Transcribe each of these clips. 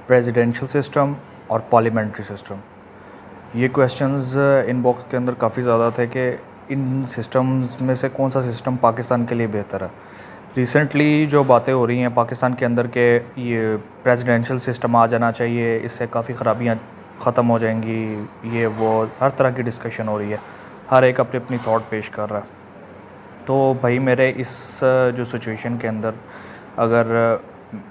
Presidential system और parliamentary system, ये questions inbox के अंदर काफ़ी ज़्यादा थे कि इन सिस्टम्स में से कौन सा सिस्टम पाकिस्तान के लिए बेहतर है। रिसेंटली जो बातें हो रही हैं पाकिस्तान के अंदर के ये प्रेसिडेंशियल सिस्टम आ जाना चाहिए, इससे काफ़ी ख़राबियाँ ख़त्म हो जाएंगी, ये वो हर तरह की डिस्कशन हो रही है, हर एक अपनी अपनी थॉट पेश कर रहा है। तो भाई मेरे इस जो सिचुएशन के अंदर अगर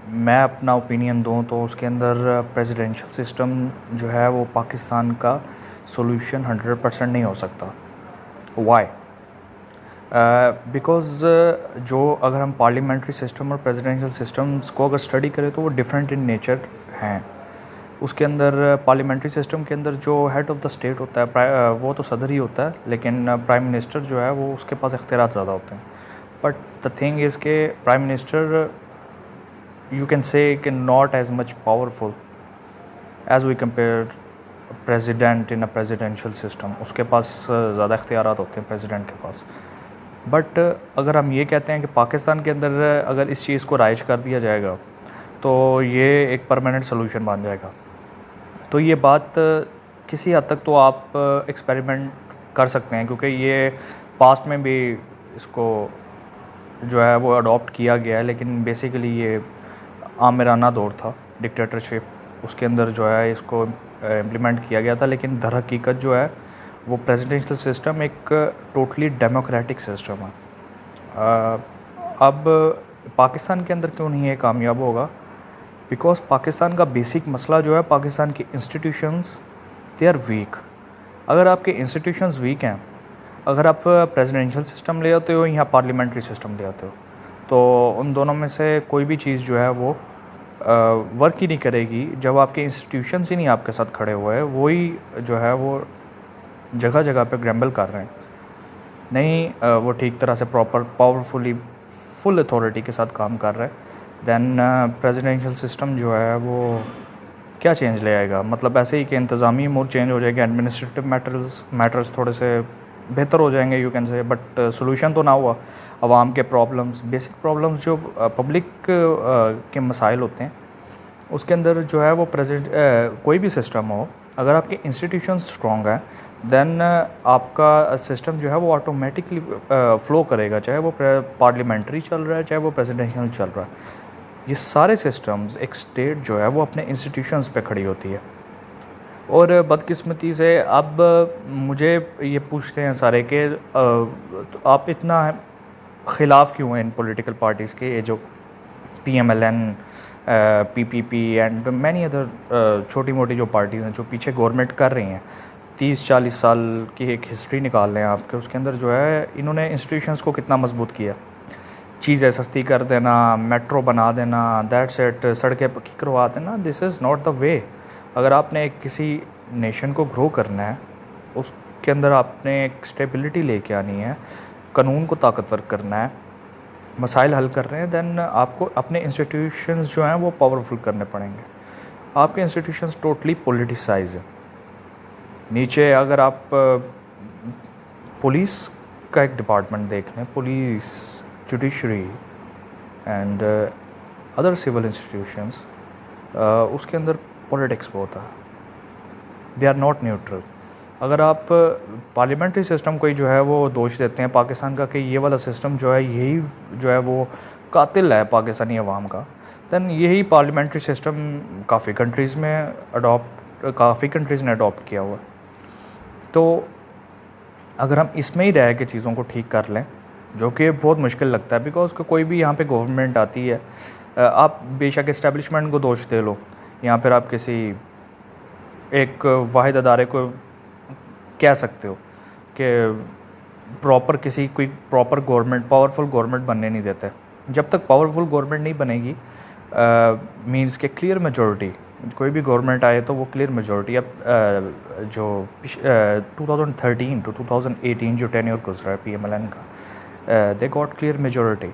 मैं अपना ओपिनियन दूं तो उसके अंदर प्रेसिडेंशियल सिस्टम जो है वो पाकिस्तान का सॉल्यूशन 100% नहीं हो सकता। वाई? बिकॉज़ जो अगर हम पार्लियामेंट्री सिस्टम और प्रेसिडेंशियल सिस्टम्स को अगर स्टडी करें तो वो डिफरेंट इन नेचर हैं। उसके अंदर पार्लियामेंट्री सिस्टम के अंदर जो हेड ऑफ़ द स्टेट होता है वो तो सदर ही होता है, लेकिन प्राइम मिनिस्टर जो है वो उसके पास इख्तियारात ज़्यादा होते हैं। बट द थिंग इज़ के prime minister you can say कि not as much powerful as we compare president in a presidential system। उसके पास ज़्यादा इख्तियारात होते हैं प्रेसिडेंट के पास। बट अगर हम ये कहते हैं कि पाकिस्तान के अंदर अगर इस चीज़ को राइज कर दिया जाएगा तो ये एक परमानेंट सोल्यूशन बन जाएगा। तो ये बात किसी हद तक तो आप एक्सपेरिमेंट कर सकते हैं, क्योंकि ये पास्ट में भी इसको जो है वो अडॉप्ट किया गया है, लेकिन बेसिकली ये आमिराना दौर था, डिक्टेटरशिप, उसके अंदर जो है इसको इम्प्लीमेंट किया गया था। लेकिन दर हकीकत जो है वो प्रेसिडेंशियल सिस्टम एक टोटली डेमोक्रेटिक सिस्टम है। अब पाकिस्तान के अंदर क्यों नहीं ये कामयाब होगा? बिकॉज़ पाकिस्तान का बेसिक मसला जो है, पाकिस्तान के इंस्टीट्यूशंस दे आर वीक। अगर आपके इंस्टीट्यूशंस वीक हैं, अगर आप प्रेसिडेंशियल सिस्टम ले आते हो या पार्लियामेंट्री सिस्टम ले आते हो, तो उन दोनों में से कोई भी चीज़ जो है वो वर्क ही नहीं करेगी जब आपके इंस्टीट्यूशंस ही नहीं आपके साथ खड़े हुए हैं। वही जो है वो जगह जगह पे ग्रैम्बल कर रहे हैं, नहीं वो ठीक तरह से प्रॉपर पावरफुली फुल अथॉरिटी के साथ काम कर रहे हैं। दैन प्रेसिडेंशियल सिस्टम जो है वो क्या चेंज ले आएगा? मतलब ऐसे ही कि इंतज़ामी अमूर चेंज हो जाएगा, एडमिनिस्ट्रेटिव मैटर्स थोड़े से बेहतर हो जाएंगे, you can say, but solution तो ना हुआ। आवाम के प्रॉब्लम्स, बेसिक प्रॉब्लम्स जो पब्लिक के मसाइल होते हैं, उसके अंदर जो है वो कोई भी सिस्टम हो, अगर आपके इंस्टीट्यूशंस स्ट्रॉन्ग हैं देन आपका सिस्टम जो है वो ऑटोमेटिकली फ़्लो करेगा, चाहे वो पार्लियामेंट्री चल रहा है, चाहे वो प्रेसिडेंशियल चल रहा है। ये सारे सिस्टम्स, एक स्टेट जो है वो अपने इंस्टीट्यूशंस पे खड़ी होती है। और बदकिस्मती से अब मुझे ये पूछते हैं सारे कि तो आप इतना ख़िलाफ़ क्यों हैं इन पॉलिटिकल पार्टीज़ के? ये जो PMLN, PPP and many other छोटी मोटी जो पार्टीज़ हैं जो पीछे गवर्नमेंट कर रही हैं, 30-40 साल की एक हिस्ट्री निकाल लें आपके, उसके अंदर जो है इन्होंने इंस्टीट्यूशंस को कितना मजबूत किया। चीज़ें सस्ती कर देना, मेट्रो बना देना, दैट्स इट, सड़कें पक्की करवा देना, this is not the way. अगर आपने किसी नेशन को ग्रो करना है, उसके अंदर आपने एक स्टेबिलिटी लेके आनी है, कानून को ताकतवर करना है, मसाइल हल कर रहे हैं, देन आपको अपने इंस्टीट्यूशंस जो हैं वो पावरफुल करने पड़ेंगे। आपके इंस्टीट्यूशंस टोटली पॉलिटिसाइज है। नीचे अगर आप पुलिस का एक डिपार्टमेंट देख लें, police, judiciary and other civil institutions, उसके अंदर पॉलिटिक्स बहुत है, दे आर नॉट न्यूट्रल। अगर आप पार्लियामेंट्री सिस्टम को ही जो है वो दोष देते हैं पाकिस्तान का कि ये वाला सिस्टम जो है यही जो है वो कातिल है पाकिस्तानी अवाम का, दैन यही पार्लियामेंट्री सिस्टम काफ़ी कंट्रीज़ ने अडॉप्ट किया हुआ है। तो अगर हम इसमें ही रह के चीज़ों को ठीक कर लें, जो कि बहुत मुश्किल लगता है, बिकॉज कोई भी यहाँ पे गवर्नमेंट आती है, आप बेशक इस्टेब्लिशमेंट को दोष दे लो या फिर आप किसी एक वाहिद अदारे को कह सकते हो कि कोई प्रॉपर गवर्नमेंट, पावरफुल गवर्नमेंट बनने नहीं देते। जब तक पावरफुल गवर्नमेंट नहीं बनेगी, मींस के क्लियर मेजॉरिटी, कोई भी गवर्नमेंट आए तो वो क्लियर मेजॉरिटी। अब जो 2013 to 2018 जो टेन्योर गुजरा है PMLN का, दे गॉट क्लियर मेजॉरिटी,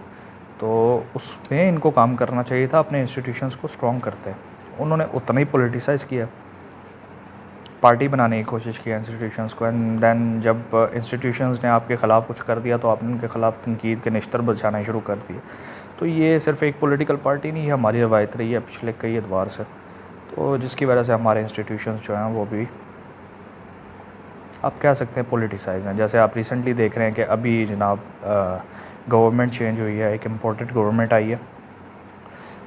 तो उसमें इनको काम करना चाहिए था, अपने इंस्टीट्यूशंस को स्ट्रॉन्ग करते। उन्होंने उतना ही पॉलिटिसाइज़ किया, पार्टी बनाने की कोशिश की इंस्टीट्यूशंस को, एंड देन जब इंस्टीट्यूशंस ने आपके ख़िलाफ़ कुछ कर दिया तो आपने उनके ख़िलाफ़ तनकीद के निश्तर बचाना शुरू कर दिए। तो ये सिर्फ एक पॉलिटिकल पार्टी नहीं है, हमारी रवायत रही है पिछले कई अदवार से। تو جس کی وجہ سے ہمارے انسٹیٹیوشنز جو ہیں وہ بھی آپ کہہ سکتے ہیں پولیٹیسائز ہیں. جیسے آپ ریسنٹلی دیکھ رہے ہیں کہ ابھی جناب گورنمنٹ چینج ہوئی ہے, ایک امپورٹنٹ گورنمنٹ آئی ہے,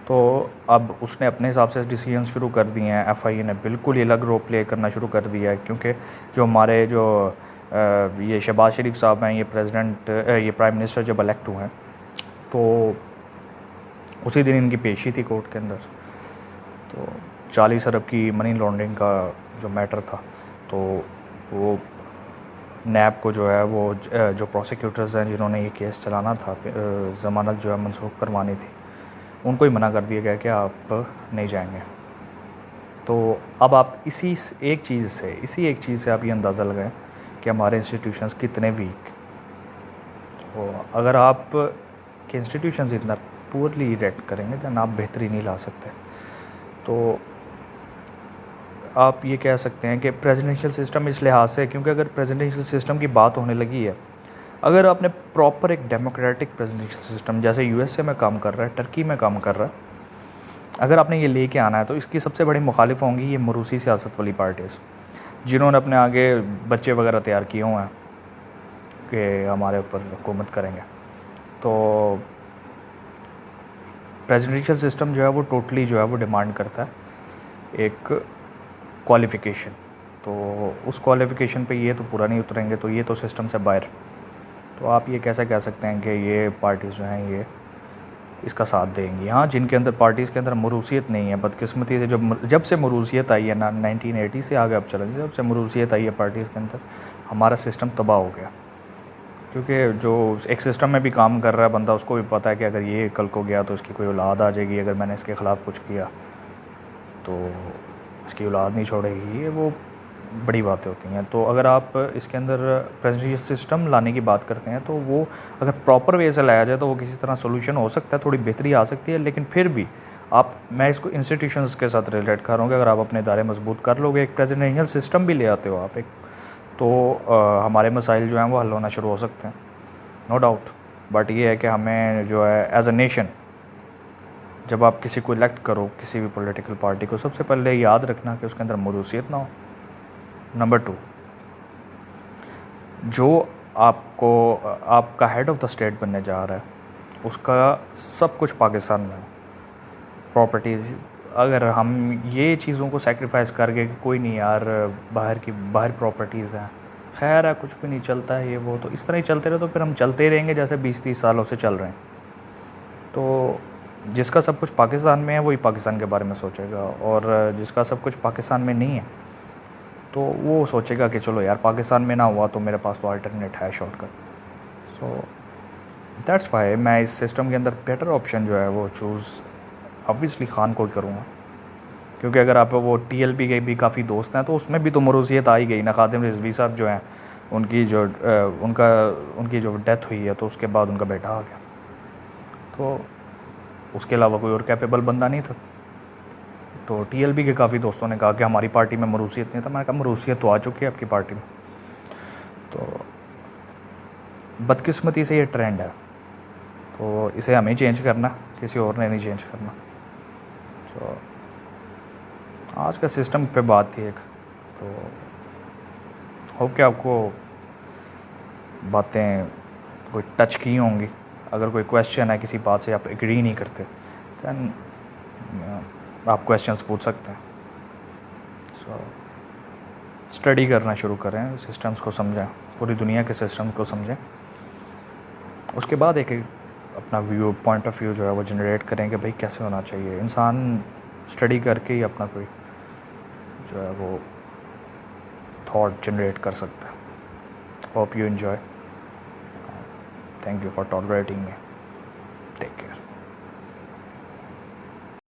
تو اب اس نے اپنے حساب سے ڈیسیجن شروع کر دیے ہیں. ایف آئی اے نے بالکل ہی الگ رول پلے کرنا شروع کر دیا ہے, کیونکہ جو ہمارے یہ شہباز شریف صاحب ہیں, یہ پرائم منسٹر جب الیکٹ ہوئے ہیں تو اسی دن ان کی پیشی تھی کورٹ کے اندر. تو 40 ارب کی منی لانڈرنگ کا جو میٹر تھا, تو وہ نیب کو جو ہے وہ جو پروسیکیوٹرز ہیں جنہوں نے یہ کیس چلانا تھا, ضمانت جو ہے منسوخ کروانی تھی, ان کو ہی منع کر دیا گیا کہ آپ نہیں جائیں گے. تو اب آپ اسی ایک چیز سے آپ یہ اندازہ لگائیں کہ ہمارے انسٹیٹیوشنز کتنے ویک. اگر آپ کے انسٹیٹیوشنز اتنا پورلی ریکٹ کریں گے دین آپ بہتری نہیں لا سکتے. تو آپ یہ کہہ سکتے ہیں کہ پریزیڈنشیل سسٹم اس لحاظ سے, کیونکہ اگر پریزیڈنشیل سسٹم کی بات ہونے لگی ہے, اگر آپ نے پراپر ایک ڈیموکریٹک پریزیڈنشیل سسٹم جیسے یو ایس اے میں کام کر رہا ہے, ٹرکی میں کام کر رہا ہے, اگر آپ نے یہ لے کے آنا ہے, تو اس کی سب سے بڑی مخالف ہوں گی یہ موروثی سیاست والی پارٹیز, جنہوں نے اپنے آگے بچے وغیرہ تیار کیے ہوئے ہیں کہ ہمارے اوپر حکومت کریں گے. تو پریزیڈنشیل سسٹم جو ہے وہ ٹوٹلی جو ہے وہ ڈیمانڈ کرتا ہے ایک کوالیفیکیشن. تو اس کوالیفیکیشن پہ یہ تو پورا نہیں اتریں گے تو یہ تو سسٹم سے باہر. تو آپ یہ کیسے کہہ سکتے ہیں کہ یہ پارٹیز جو ہیں یہ اس کا ساتھ دیں گی. ہاں, جن کے اندر پارٹیز کے اندر موروثیت نہیں ہے, بدقسمتی سے جب سے موروثیت آئی ہے 1980 سے آگے اب چلیں, جب سے موروثیت آئی ہے پارٹیز کے اندر, ہمارا سسٹم تباہ ہو گیا. کیونکہ جو ایک سسٹم میں بھی کام کر رہا ہے بندہ, اس کو بھی پتہ ہے کہ اگر یہ کل کو گیا تو اس کی کوئی اولاد آ جائے گی, اگر میں نے اس کے خلاف کچھ کیا تو اس کی اولاد نہیں چھوڑے گی. یہ وہ بڑی باتیں ہوتی ہیں. تو اگر آپ اس کے اندر پریزیڈنشیل سسٹم لانے کی بات کرتے ہیں تو وہ اگر پراپر وے سے لایا جائے تو وہ کسی طرح سولوشن ہو سکتا ہے, تھوڑی بہتری آ سکتی ہے. لیکن پھر بھی میں اس کو انسٹیٹیوشنز کے ساتھ ریلیٹ کر رہا ہوں کہ اگر آپ اپنے ادارے مضبوط کر لو گے, ایک پریزیڈنشیل سسٹم بھی لے آتے ہو آپ تو ہمارے مسائل جو ہیں وہ حل ہونا شروع ہو سکتے ہیں, نو ڈاؤٹ. بٹ یہ ہے کہ ہمیں جو ہے ایز اے نیشن, جب آپ کسی کو الیکٹ کرو کسی بھی پولیٹیکل پارٹی کو, سب سے پہلے یاد رکھنا کہ اس کے اندر موروثیت نہ ہو. نمبر 2, جو آپ کا ہیڈ آف دا اسٹیٹ بننے جا رہا ہے اس کا سب کچھ پاکستان میں ہو, پراپرٹیز. اگر ہم یہ چیزوں کو سیکریفائز کر کے کہ کوئی نہیں یار باہر پراپرٹیز ہیں, خیر ہے کچھ بھی نہیں چلتا ہے یہ وہ, تو اس طرح ہی چلتے رہے تو پھر ہم چلتے رہیں گے جیسے 20-30 سالوں سے چل رہے ہیں. تو جس کا سب کچھ پاکستان میں ہے وہی پاکستان کے بارے میں سوچے گا, اور جس کا سب کچھ پاکستان میں نہیں ہے تو وہ سوچے گا کہ چلو یار پاکستان میں نہ ہوا تو میرے پاس تو آلٹرنیٹ ہے shortcut. So that's why میں اس سسٹم کے اندر بیٹر آپشن جو ہے وہ چوز obviously خان کو ہی کروں گا. کیونکہ اگر آپ وہ ٹی ایل پی کے بھی کافی دوست ہیں تو اس میں بھی تو موروثیت آ ہی گئی نا. خادم رضوی صاحب جو ہیں ان کی جو ڈیتھ ہوئی ہے تو اس کے بعد ان کا بیٹا آ گیا, تو اس کے علاوہ کوئی اور کیپیبل بندہ نہیں تھا. تو ٹی ایل پی کے کافی دوستوں نے کہا کہ ہماری پارٹی میں موروثیت نہیں تھا. میں نے کہا موروثیت تو آ چکی ہے آپ کی پارٹی میں. تو بدقسمتی سے یہ ٹرینڈ ہے, تو اسے ہمیں چینج کرنا, کسی اور نے نہیں چینج کرنا. تو آج کا سسٹم پہ بات تھی ایک, تو ہوپ کہ آپ کو باتیں کوئی ٹچ کی ہوں گی. اگر کوئی کویشچن ہے کسی بات سے آپ ایگری نہیں کرتے دین آپ کویشچنس پوچھ سکتے ہیں. سو اسٹڈی کرنا شروع کریں, سسٹمز کو سمجھیں, پوری دنیا کے سسٹمز کو سمجھیں, اس کے بعد ایک اپنا پوائنٹ آف ویو جو ہے وہ جنریٹ کریں کہ بھائی کیسے ہونا چاہیے. انسان اسٹڈی کر کے ہی اپنا کوئی جو ہے وہ تھاٹ جنریٹ کر سکتا ہے. Hope you enjoy. Thank you for tolerating me. Take care.